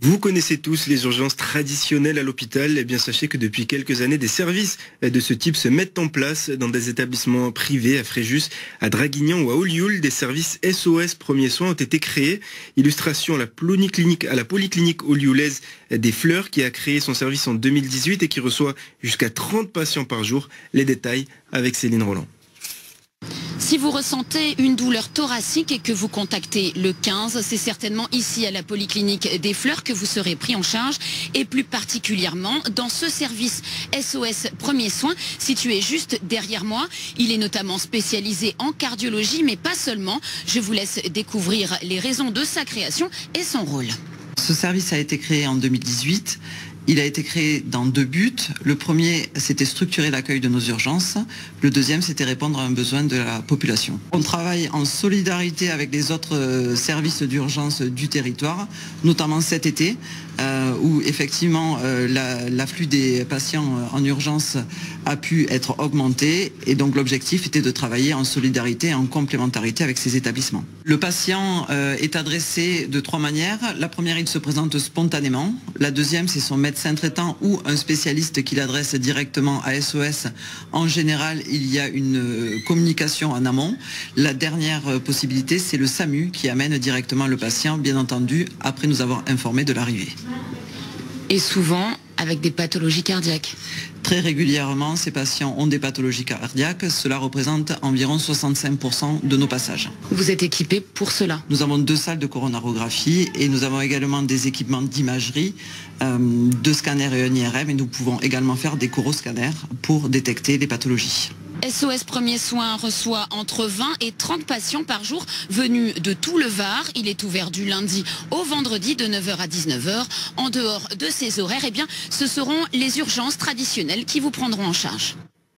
Vous connaissez tous les urgences traditionnelles à l'hôpital. Eh bien, sachez que depuis quelques années, des services de ce type se mettent en place dans des établissements privés à Fréjus, à Draguignan ou à Ollioules. Des services SOS Premiers Soins ont été créés. Illustration à la polyclinique ollioulaise des Fleurs qui a créé son service en 2018 et qui reçoit jusqu'à 30 patients par jour. Les détails avec Céline Roland. Si vous ressentez une douleur thoracique et que vous contactez le 15, c'est certainement ici à la Polyclinique des Fleurs que vous serez pris en charge et plus particulièrement dans ce service SOS Premiers Soins situé juste derrière moi. Il est notamment spécialisé en cardiologie mais pas seulement. Je vous laisse découvrir les raisons de sa création et son rôle. Ce service a été créé en 2018. Il a été créé dans deux buts. Le premier, c'était structurer l'accueil de nos urgences. Le deuxième, c'était répondre à un besoin de la population. On travaille en solidarité avec les autres services d'urgence du territoire, notamment cet été, où effectivement l'afflux des patients en urgence a pu être augmenté. Et donc l'objectif était de travailler en solidarité et en complémentarité avec ces établissements. Le patient est adressé de trois manières. La première, il se présente spontanément. La deuxième, c'est son médecin traitant ou un spécialiste qui l'adresse directement à SOS. En général, il y a une communication en amont. La dernière possibilité, c'est le SAMU qui amène directement le patient, bien entendu, après nous avoir informé de l'arrivée. Et souvent avec des pathologies cardiaques. Très régulièrement, ces patients ont des pathologies cardiaques. Cela représente environ 65% de nos passages. Vous êtes équipé pour cela? Nous avons 2 salles de coronarographie et nous avons également des équipements d'imagerie, 2 scanners et un IRM, et nous pouvons également faire des coroscanners pour détecter les pathologies. SOS Premiers Soins reçoit entre 20 et 30 patients par jour venus de tout le Var. Il est ouvert du lundi au vendredi de 9h à 19h. En dehors de ces horaires, eh bien, ce seront les urgences traditionnelles qui vous prendront en charge.